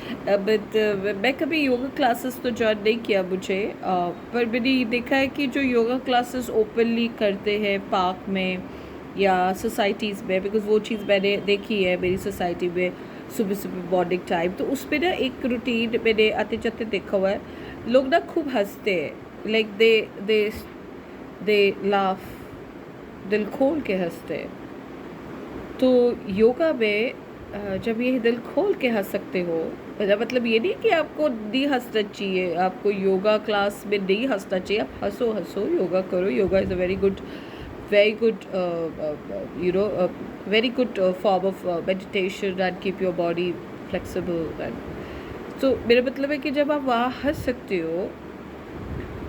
But मैं कभी yoga classes तो ज्वाइन नहीं किया मुझे, पर मैंने ये देखा है कि जो योगा क्लासेस ओपनली करते हैं पार्क में या सोसाइटीज़ में, बिकॉज वो चीज़ मैंने देखी है मेरी सोसाइटी में, सुबह सुबह मॉर्निंग टाइम, तो उस पर ना एक रूटीन मैंने आते जाते देखा हुआ है। लोग ना खूब हंसते हैं, लाइक दे लाफ, दिल खोल के हंसते हैं। तो योगा में जब ये दिल खोल के हंस सकते हो, मतलब ये नहीं कि आपको नहीं हंसना चाहिए, आपको योगा क्लास में नहीं हंसना चाहिए, आप हंसो हंसो, योगा करो। Yoga is a very good very good form of meditation and keep your body flexible. And तो मेरा मतलब है कि जब आप वहाँ हंस सकते हो,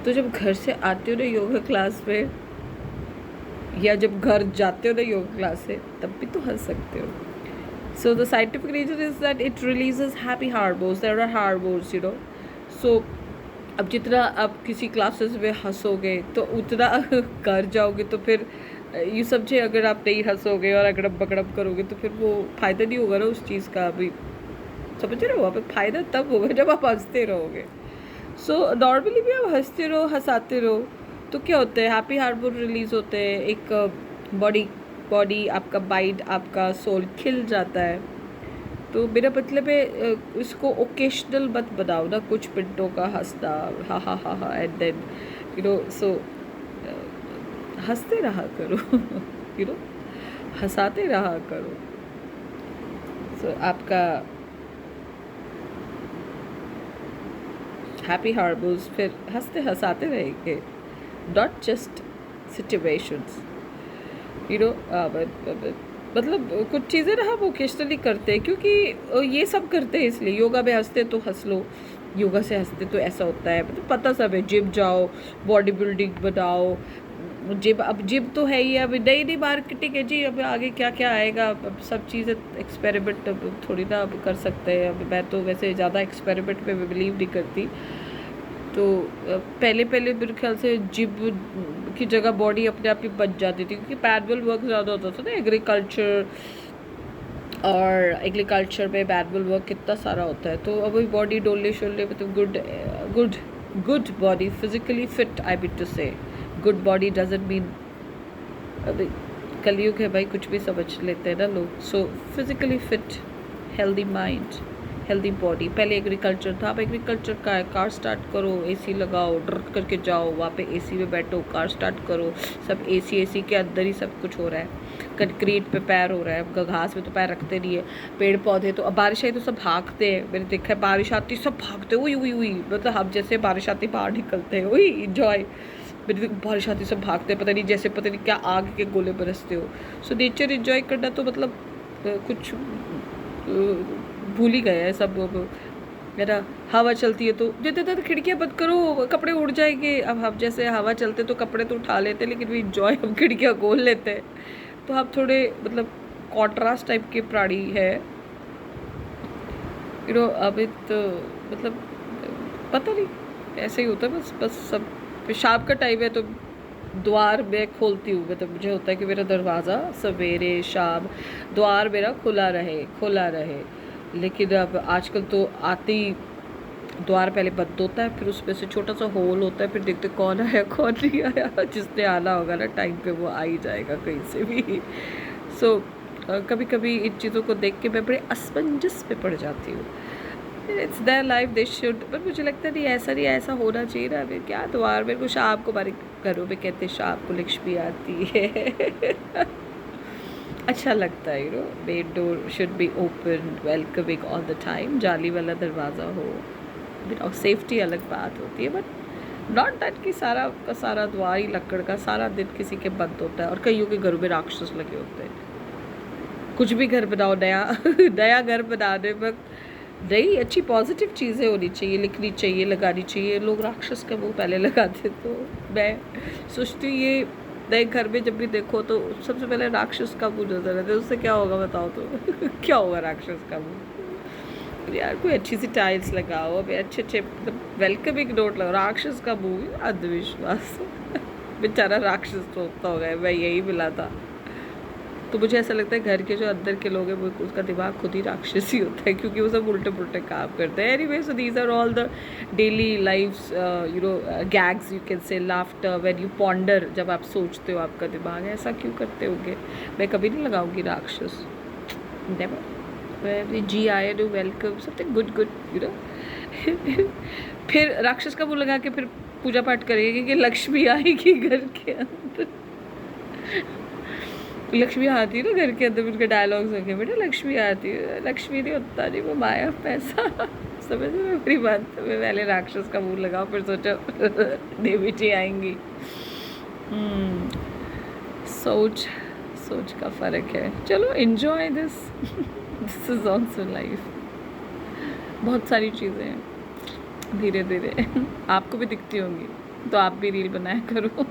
तो जब घर से आते हो ना योगा क्लास में, या जब घर जाते हो ना योगा क्लास से, तब भी तो हंस सकते हो। So the scientific reason is that it releases happy hormones. There are hormones, you know. So अब जितना आप किसी क्लासेस में हंसोगे तो उतना घर जाओगे तो फिर ये समझे, अगर आप नहीं हंसोगे और अगड़म बगड़म करोगे तो फिर वो फ़ायदा नहीं होगा ना उस चीज़ का। अभी समझ रहे हो, आप फ़ायदा तब होगा जब आप हंसते रहोगे। सो नॉर्मली भी आप हंसते रहो, हंसाते रहो, तो क्या होता है, हैप्पी हार्मोन रिलीज होते हैं, एक बॉडी बॉडी आपका माइंड आपका सोल खिल जाता है। तो मेरा मतलब है इसको ओकेशनल मत बनाओ ना, कुछ मिनटों का हंसना, हा हा हा हा, एंड देन सो हंसते रहा करो। नो हंसाते रहा करो। सो आपका हैप्पी हार्मोन्स फिर हंसते हंसाते रहेंगे, नॉट जस्ट सिचुएशंस। मतलब कुछ चीज़ें ना हम ओकेजनली करते हैं, क्योंकि ये सब करते हैं इसलिए। योगा में हंसते तो हंस लो, योगा से हंसते तो ऐसा होता है, मतलब पता सब है। जिम जाओ, बॉडी बिल्डिंग बनाओ, जिम, अब जिम तो है ही, अब नई नई मार्केटिंग है जी, अब आगे क्या क्या आएगा, अब सब चीज़ें एक्सपेरिमेंट अब थोड़ी ना अब कर सकते हैं। अब मैं तो वैसे ज़्यादा एक्सपेरिमेंट में बिलीव नहीं करती। तो पहले पहले मेरे ख्याल से जिम की जगह बॉडी अपने आप ही बच जाती थी, क्योंकि मैनुअल वर्क ज़्यादा होता था ना। एग्रीकल्चर में मैनुअल वर्क कितना सारा होता है, तो अब वही बॉडी डोलने शोलने, मतलब good good body, physically fit, I mean to say. Good body doesn't mean, अभी कलयुग है भाई, कुछ भी समझ लेते हैं ना लोग। So physically fit, healthy mind, healthy body. पहले एग्रीकल्चर था, अब एग्रीकल्चर का है, कार स्टार्ट करो, एसी लगाओ, ड्र करके जाओ वहाँ पे, एसी में बैठो, कार स्टार्ट करो, सब एसी के अंदर ही सब कुछ हो रहा है। कंक्रीट पे पैर हो रहा है, अब घास में तो पैर रखते नहीं है। पेड़ पौधे तो, अब बारिश आई तो सब भागते हैं, मैंने देखा है, बारिश आती सब भागते, हुई हुई हुई, मतलब हम जैसे बारिश आती बाहर निकलते हैं, वही इंजॉय। मेरी बारिश आती सब भागते हैं, पता नहीं जैसे पता नहीं क्या आग के गोले बरसते हो। सो नेचर एंजॉय करना तो मतलब कुछ भूल ही गए हैं सब। मेरा हवा चलती है तो जितने तक खिड़कियाँ बंद करो, कपड़े उड़ जाएंगे। अब हम जैसे हवा चलते तो कपड़े तो उठा लेते, लेकिन भी इंजॉय हम खिड़कियाँ खोल लेते हैं। तो हम थोड़े मतलब कॉन्ट्रास्ट टाइप के प्राणी है, अभी तो मतलब पता नहीं ऐसे ही होता है। बस बस सब शाम का टाइम है तो द्वार मैं खोलती हूँ, मतलब मुझे होता है कि मेरा दरवाज़ा सवेरे शाम द्वार मेरा खुला रहे। लेकिन अब आजकल तो आते ही द्वार पहले बंद होता है, फिर उसमें से छोटा सा होल होता है, फिर देखते कौन आया कौन नहीं आया। जिसने आना होगा ना टाइम पे वो आ ही जाएगा कहीं से भी। सो कभी कभी इन चीज़ों को देख के मैं बड़े असमंजस में पड़ जाती हूँ। It's their life, they should, पर मुझे लगता नहीं ऐसा होना चाहिए ना। अभी क्या द्वार, मेरे को शाम को, हमारे घरों में कहते हैं शाम को लक्ष्मी आती है। अच्छा लगता है, main door should be open, welcoming all the time, जाली वाला दरवाज़ा हो। सेफ्टी अलग बात होती है, बट नॉट दैट कि सारा का सारा द्वार ही लकड़ का सारा दिन किसी के बंद होता है। और कईयों के घरों में राक्षस लगे होते हैं। कुछ भी घर बनाओ नया, नया घर बनाने वक्त नई अच्छी पॉजिटिव चीज़ें होनी चाहिए, लिखनी चाहिए, लगानी चाहिए। लोग राक्षस का मुंह पहले लगाते। तो मैं सोचती हूँ ये नए घर में जब भी देखो तो सबसे पहले राक्षस का मुंह नजर आता है। उससे क्या होगा बताओ तो? क्या होगा राक्षस का मुंह? यार कोई अच्छी सी टाइल्स लगाओ, अभी अच्छे अच्छे मतलब वेलकमिंग नोट लगाओ। राक्षस का मुंह, अंधविश्वास। बेचारा राक्षस सोचता होगा मैं यही मिला था। तो मुझे ऐसा लगता है घर के जो अंदर के लोग हैं वो उसका दिमाग खुद ही राक्षसी होता है, क्योंकि वो सब उल्टे पुल्टे काम करते हैं. Anyway, so these are all the daily life's gags you can say, laughter when you ponder, जब आप सोचते हो आपका दिमाग ऐसा क्यों करते होगे. मैं कभी नहीं लगाऊंगी राक्षस, नेवर. जी आए do welcome something good good you know. फिर राक्षस का मुँह लगा के फिर पूजा पाठ करेगी कि लक्ष्मी आएगी घर के अंदर. लक्ष्मी आती है ना घर के अंदर, उनके डायलॉग्स होंगे, बेटा लक्ष्मी आती है. लक्ष्मी नहीं होता नहीं, वो माया पैसा. समझ में मेरी बात. मैं पहले राक्षस का मुंह लगाओ फिर सोचो देवी जी आएंगी. सोच सोच का फ़र्क है. चलो enjoy this, this is also life. बहुत सारी चीज़ें हैं धीरे धीरे आपको भी दिखती होंगी, तो आप भी रील बनाया करो.